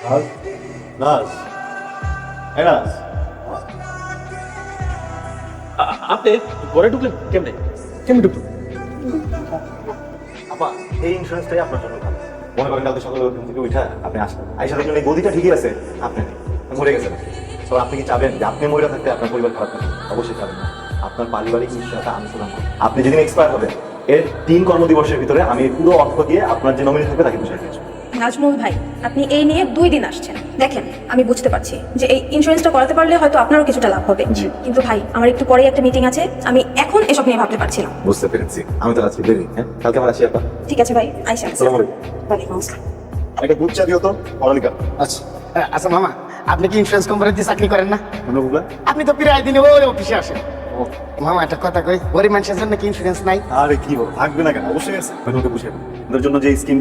নাজ, নাজ, এই নাজ, আপনি ঘরে ঢুকলেন কেমনে কেমনে ঢুকলেন? আপা এই ইন্স্যুরেন্সটাই আপনার জন্য ভালো। মনে করেন কালকে সকালে ঘুম থেকে উঠা আপনি আসবেন, আইসা দেখলেন এই গদিটা ঠিকই আছে, আপনি নেই, মরে গেছেন। তো আপনি কি চাবেন যে আপনি মরে থাকতে আপনার পরিবার খারাপ থাকে? অবশ্যই চাবেন না। আপনার পারিবারিক ইন্স্যুরেন্সটা আমি প্রদান করব। আপনি যেদিন এক্সপায়ার হবেন এর 3 কর্মদিবসের ভিতরে আমি পুরো অর্থ দিয়ে আপনার যে নমিনি থাকবে তাকে বুঝিয়ে দিয়েছি। নাজমুল ভাই, আপনি এই নিয়ে 2 দিন আসছেন। দেখেন, আমি বুঝতে পারছি যে এই ইন্স্যুরেন্সটা করাতে পারলে হয়তো আপনারও কিছুটা লাভ হবে। জি। কিন্তু ভাই, আমার একটু পরেই একটা মিটিং আছে, আমি এখন এসব নিয়ে ভাবতে পারছি না। বুঝতে পেরেছি, আমি তো আজকে দেরি। হ্যাঁ, কালকে আমার আসি আপা। ঠিক আছে ভাই, আইসা। আসসালামু আলাইকুম। ওয়ালাইকুম আসসালাম। একটা দুধ চা দিও তো, পড়ালিকা। আচ্ছা আচ্ছা মামা, আপনি কি ইন্স্যুরেন্স কোম্পানিতে চাকরি করেন না? মনে বুঝলেন? আপনি তো প্রায় দিনে ওই অফিসে আসেন। মামা একটা কথা কই, গরিব মানুষের জন্য কি ইন্স্যুরেন্স নাই? আরে কি বল, থাকবে না কেন? অবশ্যই আছে, আমি তোমাকে বুঝিয়ে দেবো। ওদের জন্য যে স্কিম।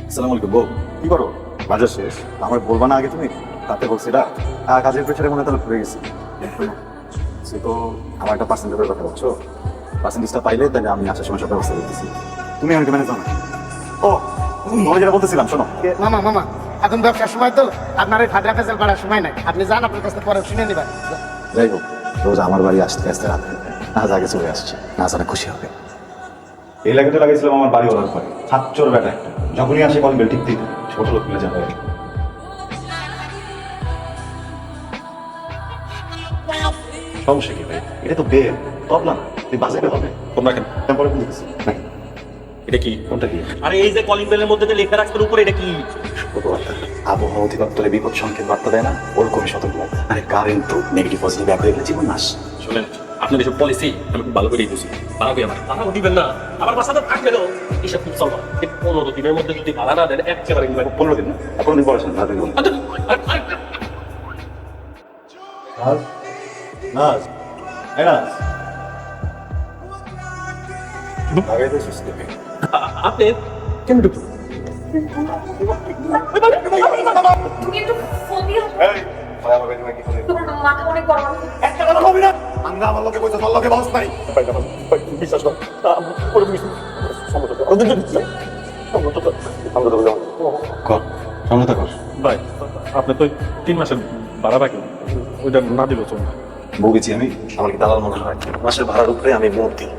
আসসালামু আলাইকুম বউ, কি করো? বাজার শেষ, আমার বলবা না আগে তুমি? তাতে বলছি এটা কাজের পেছনে মনে হয় তাহলে ঘুরে গেছি। সে তো আমার একটা পার্সেন্টেজের কথা বলছো, পার্সেন্টেজটা পাইলে তাহলে আমি আসার সময় সব ব্যবস্থা করতেছি। তুমি আমাকে ম্যানেজ জানো? ও আমি যেটা বলতেছিলাম শোনো। মামা মামা, এখন ব্যবসার সময় তো আপনার এই ফাদরা ফেসাল বাড়ার সময় নাই। আপনি যান, আপনার কাছে পরে শুনে নিবেন। যাই হোক, রোজ আমার বাড়ি আসতে আসতে রাত আজ আগে চলে আসছে, নাচ অনেক খুশি হবে। এই লাগাতে লাগাইছিলাম আমার বাড়ি ওড়ার পরে, ছাত্র বেটা একটা, যখনই আসে কল বেল ঠিক ঠিক ছোট লোক মিলে যাবে। সমস্যা কি ভাই? এটা তো বেল তবলা না, তুই বাজাইতে হবে। তোমরা কেন পরে বলতেছি এটা কি? কোনটা কি? আরে এই যে কলিং বেলের মধ্যে যে লেখা রাখছেন উপরে, এটা কি? সতর্কবার্তা। আবহাওয়া অধিদপ্তরে বিপদ সংকেত বার্তা দেয় না, ওরকমই সতর্কবার্তা। আরে কারেন্ট তো নেগেটিভ পজিটিভ ব্যাপারে গেলে জীবন নাশ। শুনেন, আপনার এসব পলিসি আমি খুব ভালো করেই বুঝি। পারাবি আমার পারাও দিবেন না, আমার বাসাতে থাকবে না, এসব খুব চলবা। 15 দিনের মধ্যে যদি ভাড়া না দেন একেবারে 15 দিন না, 15 দিন পরে রাতে দিন। নাজ, নাজ, এই নাজ, লাগাইতে সিস্টেমে। আপনি কেমনে ঢুকলেন? তুমি একটু ফোন দিও। এই ভাই আমার বেদনা কি করে? তোমার মাথা অনেক গরম। একটা কথা কবি না, আমরা আমার লোকে কইছো তোর লোকে বাস নাই। ভাই না ভাই বিশ্বাস কর, পুরো বিশ্বাস সমস্যা আমরা তো যাবো কর, সমস্যা কর। ভাই, আপনি তো 3 মাসের ভাড়া বাকি, ওইটা না দিলেও চলবে। ভুগেছি আমি, আমার কি দালাল মনে হয়? মাসের ভাড়ার উপরে আমি মুখ দিই,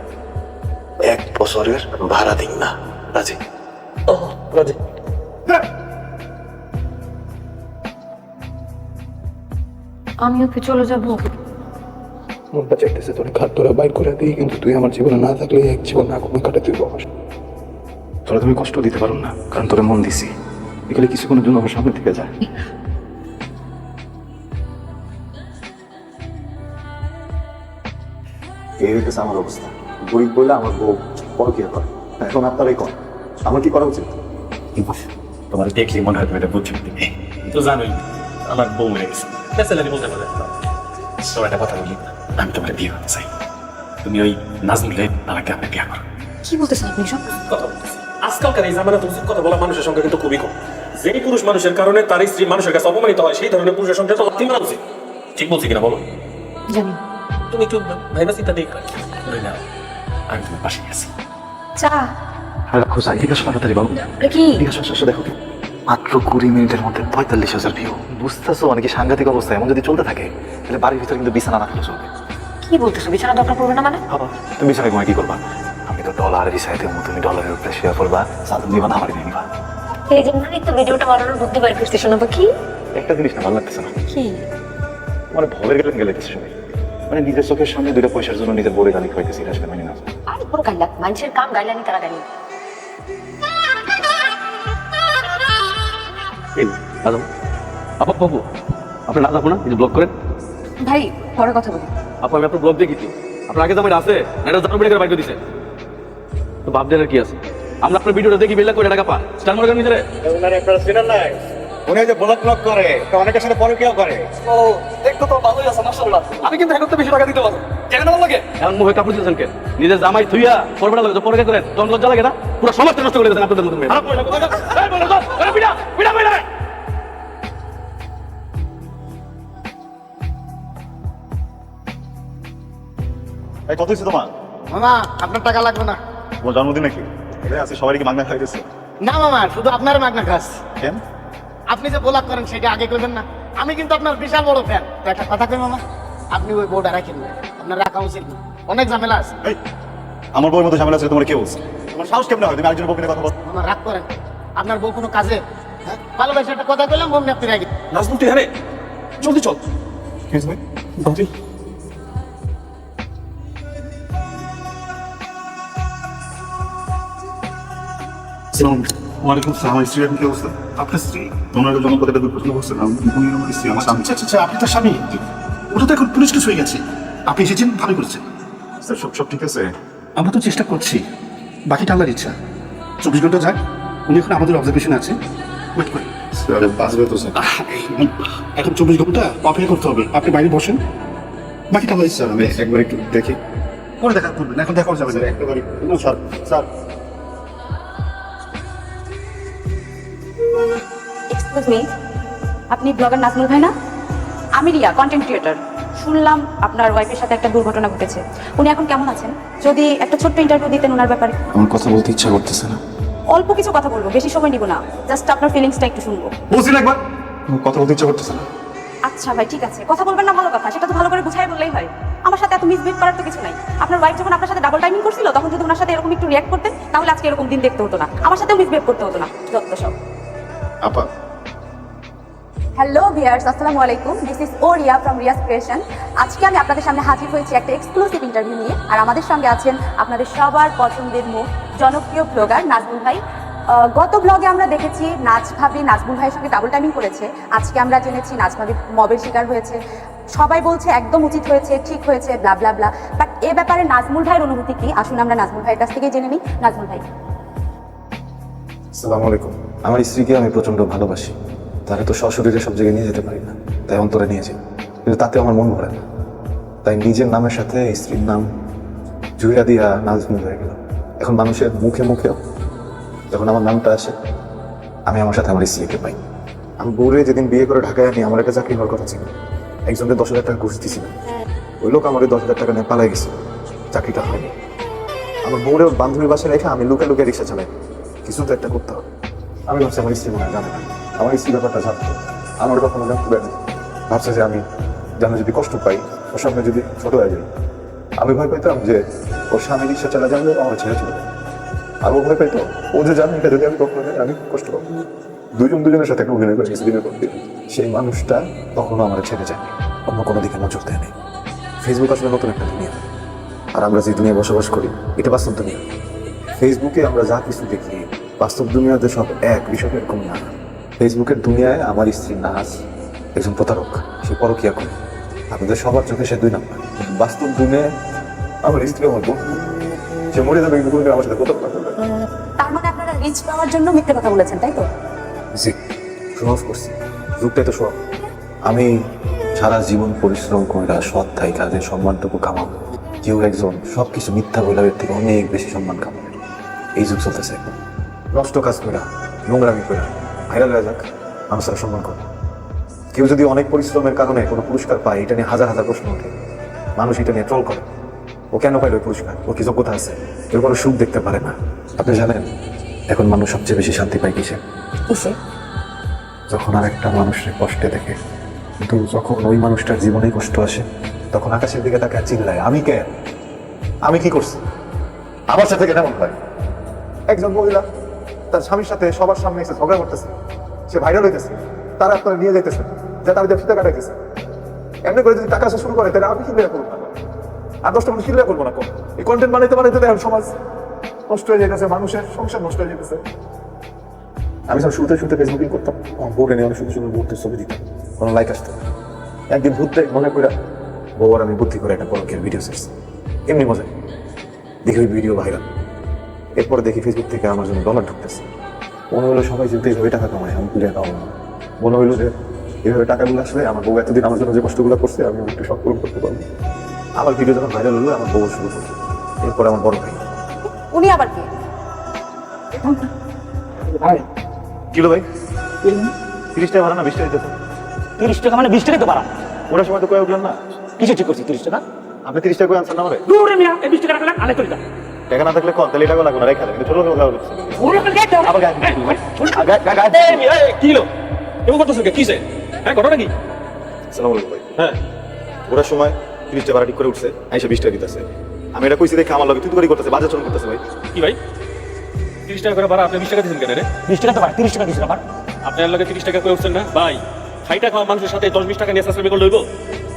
1 বছরের ভাড়া দিই না। রাজি? ও রাজি। আমি ওকে চলে যাব। মনটা চাইতেছে তোর ঘাট তোরা বাইর করে দিই, কিন্তু তুই আমার জীবনে না থাকলে এক জীবন না কমে কাটে তুই বস। তোরা তুমি কষ্ট দিতে পারো না, কারণ তোরা মন দিছি। এগুলো কিছুক্ষণের জন্য আমার সামনে থেকে যায়। এই হইতেছে আমার অবস্থা। গরিব বলে আমার বউ পরকীয়া করে। এখন আপনারাই কর, আমার কি করা উচিত? তোমার দেখলে মনে হয় তুমি এটা বুদ্ধিমতী মেয়ে। তো জানোই আমার বউ মরে গেছে, স্যালারি বলতে পারে। তো একটা কথা বলি, আমি তোমার বিয়ে করতে চাই। তুমি ওই নাজমুলে আমাকে আপনি বিয়ে করো। কি বলতেছেন আপনি সব? কথা বলতেছি, আজকালকার এই জামানাতে উচিত কথা বলা মানুষের সংখ্যা কিন্তু খুবই কম। যেই পুরুষ মানুষের কারণে তার স্ত্রী মানুষের কাছে অপমানিত হয়, সেই ধরনের পুরুষের সংখ্যা তো অতি মানা উচিত। ঠিক বলছি কিনা বলো? জানি। তুমি একটু ভাইবা চিন্তা দেখ না, আমি তোমার পাশে আছি। চা হ্যাঁ রাখো, যাই ঠিক আছে, তাড়াতাড়ি বাবু। কি? ঠিক আছে, দেখো কি মাত্র 20 মিনিটের মধ্যে 45,000 ভিউ। বুঝতেছো অনেক সাংঘাতিক অবস্থা। এমন যদি চলতে থাকে তাহলে বাড়ির ভিতরে কিন্তু বিছানা না থাকলে চলবে। কি বলতেছো? বিছানা দরকার পড়বে না মানে? তুমি বিছানায় ঘুমায় কি করবা? আমি তো ডলার রিসাই দেবো, তুমি ডলারের উপরে শুয়ে পড়বা, সাধন দিবা না আমার নিবা। এই জন্যই তো ভিডিওটা বানানোর বুদ্ধি বাইর করতে শোনাবো। কি একটা জিনিস না ভালো লাগতেছে না, কি? মানে ভবের গেলেন গেলেছে সবাই, মানে নিজের চোখের সামনে 2টা পয়সার জন্য নিজের বলে গালি খাইতেছি, এটা আসলে মানে না। আরে পুরো গাইলা মানুষের কাম গাইলানি তারা গাইনি। আদম আপা বাবু, আপনি না যাবো না, কিছু ব্লক করেন। ভাই পরে কথা বলি। আপা আমি আপনার ব্লক দেখেছি, আপনার আগে জামাইটা আছে না, এটা জানো বেড়ে করে বাইক দিছে, তো ভাব দেওয়ার কি আছে? আমরা আপনার ভিডিওটা দেখি বেলা করে টাকা পা স্টার মনে করেন নিজেরে। উনি যে ব্লক ব্লক করে, অনেকের সাথে পরকীয়া করে। ও দেখতে তো ভালোই আছে মাশাআল্লাহ। আমি কিন্তু এখন তো বেশি টাকা দিতে পারবো, কেন না লাগে এমন মুখে কাপড় দিয়েছেন কে? নিজের জামাই থুইয়া পরবেলা লাগে, পরে করেন তখন লজ্জা লাগে না? পুরো সমাজটা নষ্ট করে দিয়েছেন আপনাদের মতন মেয়ে। এই কত হয়েছে তোমার? মামা আপনার টাকা লাগবে না। তোমার জন্মদিন নাকি? এটা আছে সবারই কি মাগনা খাই দিচ্ছে? না মামা, শুধু আপনার মাগনা কাজ। কেন? আপনি যে ব্লগ করেন সেটা আগে করবেন না? আমি কিন্তু আপনার বিশাল বড় ফ্যান। তো একটা কথা কই মামা, আপনি ওই বউটা রাখেন না, আপনার রাখা উচিত না, অনেক ঝামেলা আছে। এই, আমার বউয়ের মতো ঝামেলা আছে তোমার কে বলছে? তোমার সাহস কেমন হয় তুমি আরেকজনের বউকে নিয়ে কথা বল? মামা রাগ করেন, আপনার বউ কোনো কাজে? হ্যাঁ, ভালোবাসে একটা কথা কইলাম, বউ আপনি রাখেন। নাজমুল তুই হ্যাঁ জলদি চল। জলদি। ওয়ালাইকুম আসসালাম। আমার স্ত্রী এখন কি অবস্থা? আপনার স্ত্রী? ওনার জনপদের প্রশ্ন করছেন, উনি আমার স্ত্রী, আমার স্বামী। আচ্ছা, আপনি তার স্বামী? ওটা তো এখন পুলিশ কেস হয়ে গেছে। আপনি এসেছেন, ভালো করেছেন। স্যার সব ঠিক আছে? আমরা তো চেষ্টা করছি, বাকিটা আল্লাহর ইচ্ছা। 24 ঘন্টা যাক, উনি এখন আমাদের অবজারভেশন আছে। ওয়েট করেন। স্যার বাঁচবে তো স্যার? এখন 24 ঘন্টা অপেক্ষা করতে হবে। আপনি বাইরে বসেন, বাকিটা আল্লাহর ইচ্ছা। স্যার আমি একবার একটু দেখি। পরে দেখা করবেন, এখন দেখা যাবে না। একেবারে না স্যার। স্যার এক্সকিউজ মি, আপনি ব্লগার নাজমুল ভাই না? আমি রিয়া, কন্টেন্ট ক্রিয়েটর। শুনলাম আপনার ওয়াইফের সাথে একটা দুর্ঘটনা ঘটেছে। উনি এখন কেমন আছেন? যদি একটা ছোট্ট ইন্টারভিউ দিতেন ওনার ব্যাপারে। আমার কথা বলতে ইচ্ছা করতেছে না। অল্প কিছু কথা বলবো, বেশি সময় নিব না, জাস্ট আপনার ফিলিংসটা একটু শুনবো। বলছি না একবার, আমার কথা বলতে ইচ্ছা করতেছে না। আচ্ছা ভাই, ঠিক আছে, কথা বলবেন না ভালো কথা, সেটা তো ভালো করে বুঝাই বললেই হয়। আমার সাথে এত মিসবিহেভ করার তো কিছু নাই। আপনার ওয়াইফ যখন আপনার সাথে ডাবল টাইমিং করছিল, তখন যদি ওনার সাথে এরকম একটু রিয়াক্ট করতেন, তাহলে আজকে এরকম দিন দেখতে হতো না, আমার সাথেও মিসবিহেভ করতে হতো না। যত সব। আপা হ্যালো ভিউয়ার্স, আসসালামু আলাইকুম। This is Riya from Riya's creation. আজকে আমি আপনাদের সামনে হাজির হয়েছি একটা এক্সক্লুসিভ ইন্টারভিউ নিয়ে। আর আমাদের সঙ্গে আছেন আপনাদের সবার পছন্দের মুখ, জনপ্রিয় ব্লগার নাজমুল ভাই। গত ব্লগে আমরা দেখেছি নাজ ভাবি নাজমুল ভাইয়ের সঙ্গে ডাবল টাইমিং করেছে। আজকে আমরা জেনেছি নাজ ভাবি মবের শিকার হয়েছে। সবাই বলছে একদম উচিত হয়েছে, ঠিক হয়েছে, ব্লা ব্লা ব্লা। বাট এ ব্যাপারে নাজমুল ভাইয়ের অনুভূতি কি? আসুন আমরা নাজমুল ভাইয়ের কাছ থেকে জেনে নিই। নাজমুল ভাই। আসসালামু আলাইকুম। আমার স্ত্রীকে আমি প্রচন্ড ভালোবাসি, তাকে তো সশরীরে সব জায়গায় নিয়ে যেতে পারি না, তাই অন্তরে নিয়ে যাই, কিন্তু তাতে আমার মন ভরে না। তাই নিজের নামের সাথে স্ত্রীর নাম জুড়ে দিয়া নাজমুল হয়ে গেল। এখন মানুষের মুখে মুখেও যখন আমার নামটা আসে, আমি আমার সাথে আমার স্ত্রীকে পাই। আমি বউরে যেদিন বিয়ে করে ঢাকায় আনি, আমার একটা চাকরি হওয়ার কথা ছিল। একজনকে 10,000 টাকা ঘুষ দিয়েছিলাম, ওই লোক আমার 10,000 টাকা নিয়ে পালাই গেছে, চাকরিটা হয়নি। আমার বউরে বান্ধবীর বাসায় রেখে আমি লুকে লুকে রিক্সা চালাই, কিছু তো একটা করতে হবে। আমি ভাবছি আমার স্ত্রী মনে হয় জানে না, আমার স্ত্রী ব্যাপারটা জানতো, আমার কখনো জানতে পারেনি। ভাবছে যে আমি জানো যদি কষ্ট পাই, ওর সামনে যদি ছোট হয়ে যাই। আমি ভয় পেতাম যে ওর স্বামী রিক্সা চালা জানলে আমার ছেড়ে চলে যাবে, আর ও ভয় পাইতো ও যে জানে এটা যদি আমি কখনো জানি আমি কষ্ট পাবো। দুজনের সাথে একটা অভিনয় করে কিছুদিনের পর সেই মানুষটা কখনো আমার ছেড়ে যায়নি, অন্য কোনো দিকে নজর দেয়নি। ফেসবুক আসলে নতুন একটা দুনিয়া, আর আমরা যে দুনিয়ায় বসবাস করি এটা বাস্তব দুনিয়া। ফেসবুকে আমরা যা কিছু দেখি, বাস্তব দুনিয়াতে সব এক, বিষয় এরকম না। ফেসবুকের দুনিয়ায় আমার স্ত্রী নাজ একজন প্রতারক, সে পরকীয়া করে, আপনাদের সবার চোখে সে 2 নাম্বার। বাস্তব দুনিয়ায় আমার স্ত্রী আমার বন্ধু, সে মরে যাবে কিন্তু কোনোদিন আমার সাথে প্রতারণা করবে না। তার মানে আপনারা রিচ পাওয়ার জন্য মিথ্যে কথা বলেছেন, তাই তো? জি, শো অফ করছি, যুগটাই তো শো অফ। আমি সারা জীবন পরিশ্রম করে সৎ থাই কাজে সম্মানটুকু কামাবো, কেউ একজন সব কিছু মিথ্যা বইলার থেকে অনেক বেশি সম্মান কামাবে। এই যুগ চলতেছে এখন, নষ্ট কাজ করে নোংরামি করে ভাইরাল হয়ে যাক, মানুষেরা সম্মান করে। কেউ যদি অনেক পরিশ্রমের কারণে কোনো পুরস্কার পায়, এটা নিয়ে হাজার হাজার প্রশ্ন ওঠে, মানুষ এটা নিয়ে ট্রল করে। ও কেন পাইল ওই পুরস্কার? ওর কি যোগ্যতা আছে? কেউ কোনো সুখ দেখতে পারে না। আপনি জানেন এখন মানুষ সবচেয়ে বেশি শান্তি পায় কিসে? কিসে? যখন আর একটা মানুষের কষ্টে দেখে। কিন্তু যখন ওই মানুষটার জীবনেই কষ্ট আসে, তখন আকাশের দিকে তাকে চিল্লায়, আমি কে? আমি কি করছি? আমার সাথে কেমন হয়? একজন মহিলা তার স্বামীর সাথে সবার সামনে এসে ঝগড়া করতেছে, সে ভাইরাল হইতেছে, তারা আপনারা নিয়ে যাইতেছে, যা তাদের ফিতা কাটাইতেছে। এমনি করে যদি টাকা আসা শুরু করে, তাহলে আমি কি করবো না? আর 10টা মানুষ কিনলে করবো না? এই কন্টেন্ট বানাইতে বানাইতে দেখেন সমাজ নষ্ট হয়ে যেতেছে, মানুষের সংসার নষ্ট হয়ে যেতেছে। আমি সব শুরুতে ফেসবুকিং করতাম, আমার বউরে নিয়ে অনেক সুন্দর সুন্দর মুহূর্তের ছবি দিতাম, কোনো লাইক আসতো। একদিন ঘুরতে মনে করে বউ আর আমি বুদ্ধি করে একটা পরকের ভিডিও শেষ, এমনি মজায় দেখি ওই ভিডিও ভাইরাল। এরপরে দেখি ফেসবুক থেকে আমার জন্য ডলার ঢুকতেছে। মনে হলো সবাই যেহেতু এইভাবে টাকা কামায়, আমি তুলে খাওয়া না। মনে হইলো যে এইভাবে টাকাগুলো আসলে আমার বউ এতদিন আমার জন্য যে কষ্টগুলো করছে আমি একটু সব পূরণ করতে পারবো। আমার ভিডিও যখন ভাইরাল হলো, আমার বউ শুরু করলো। এরপরে আমার বড় ভাই। উনি আবার কি? কিলো ভাই 30 টাকা ভাড়া না 20 টাকা দিতেছে? 30 টাকা মানে 20 টাকা তো বাড়া। ওনার সময় তো কয়ে উঠলেন না? কিছু ঠিক করছি 30 টাকা। আপনি 30 টাকা করে আনছেন না? আমার দূরে মিয়া, এই 20 টাকা রাখলে আনে করি না। টাকা না থাকলে কন তাহলে টাকা লাগবে না রেখে দেন কিন্তু ছোট লোকের কথা বলছি আবার কি হলো কেমন করতেছেন কিসে হ্যাঁ ঘটনা কি আসসালামু আলাইকুম ভাই হ্যাঁ ওরা সময় 30টা ভাড়া ঠিক করে উঠছে আইসা 20টা দিতেছে আমি এটা কইছি দেখে আমার লগে তুই করতেছে বাজার চলন করতেছে ভাই কি ভাই 30 টাকা করে ভাড়া আপনি 20 টাকা দিয়েছেন কেন রে 20 টাকা তো ভাই 30 টাকা দিয়েছিল আমার আপনার লগে 30 টাকা করে উঠছেন না ভাই খাইটা খাওয়া মানুষের সাথে 10-20 টাকা নিয়ে সাসপেন্ড করে লইব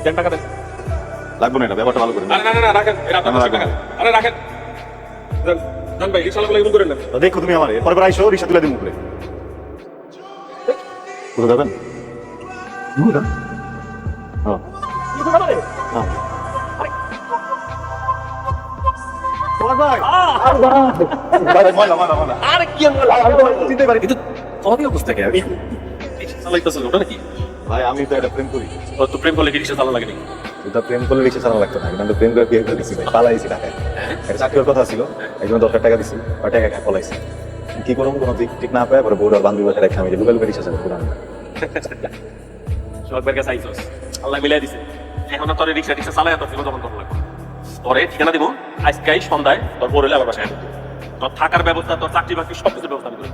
দেন টাকা দেন লাগবে না এটা ব্যাপারটা ভালো করে আরে না রাখেন এটা আপনার টাকা আরে রাখেন দেন ভাই রিকশা লাগলে এমন করেন না দেখো তুমি আমার পরে আইসো রিক্সা তুলে দিন উপরে কোথায় যাবেন হ্যাঁ হ্যাঁ আরে কি কিন্তু অনেক অবস্থা কি আমি রিকশা চালাইতেছেন ওটা নাকি ভাই আমি তো এটা প্রেম করি ও তো প্রেম করলে কি রিকশা চালানো লাগে নাকি ওটা প্রেম করলে রিক্সা চালানো লাগতো না কিন্তু প্রেম করে বিয়ে করে দিচ্ছি ভাই পালাইছি ঢাকায় একটা চাকরির কথা ছিল একজন 10,000 টাকা দিছি আর টাকা খায় পলাইছি কি করবো কোনো ঠিক না পায় পরে বউর বান্ধবী বাসায় রেখে আমি যে লুকাল রিক্সা চালাবো সবার কাছে আইছস আল্লাহ মিলাই দিছে এখন তোর রিকশা চালাই তোর জীবন যাপন করতে লাগবে তোরে ঠিকানা দিব আজকেই সন্ধ্যায় তোর বড় হলে আমার বাসায় আসবে তোর থাকার ব্যবস্থা তোর চাকরি বাকরি সব কিছুর ব্যবস্থা আমি করব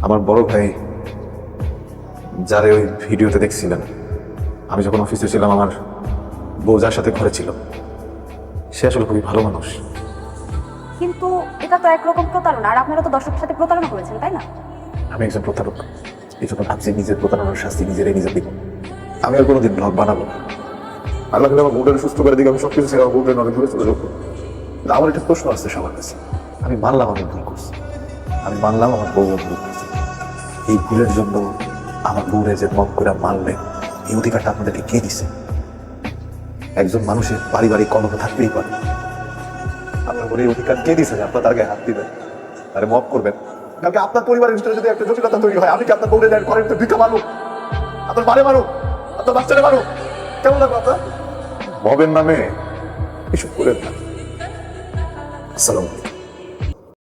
আমার বড় ভাই যারে ওই ভিডিওতে দেখছিলেন আমি যখন অফিসে ছিলাম আমার বউ যার সাথে ঘরে ছিল সে আসলে খুবই ভালো মানুষ কিন্তু এটা তো একরকম প্রতারণা, আর আপনারা তো দর্শকের সাথে প্রতারণা করেছেন, তাই না? আমি একজন প্রতারক এই জন্য ভাবছি নিজের প্রতারণার শাস্তি নিজেরাই নিজে দিব আমি আর কোনোদিন ব্লগ বানাবো না আল্লাহ কিন্তু আমার বউটাকে সুস্থ করে দিকে আমি সবকিছু ছেড়ে আমার বউটাকে অনেক দূরে চলে যাবো আমার একটা প্রশ্ন আসছে সবার কাছে আমি মানলাম আমি ভুল করছি আমি মানলাম আমার বউ ভুল করছে এই ভুলের জন্য আমার বউরে যে মত করে মারলেন এই অধিকারটা আপনাদেরকে কে দিছে একজন মানুষের পারিবারিক কলহ থাকতেই পারে আপনার বউর এই অধিকার কে দিছে যে আপনার তার গায়ে হাত দিবেন আরে মাফ করবেন কালকে আপনার পরিবারের ভিতরে যদি একটা জটিলতা তৈরি হয় আপনি কি আপনার বউরে ঘরের ভিতরে ভিক্ষা মারুক আপনার বারে মারুক আপনার বাচ্চারে মারুক কেমন লাগবে আপনার মবের নামে এসব করেন না আসসালামু আলাইকুম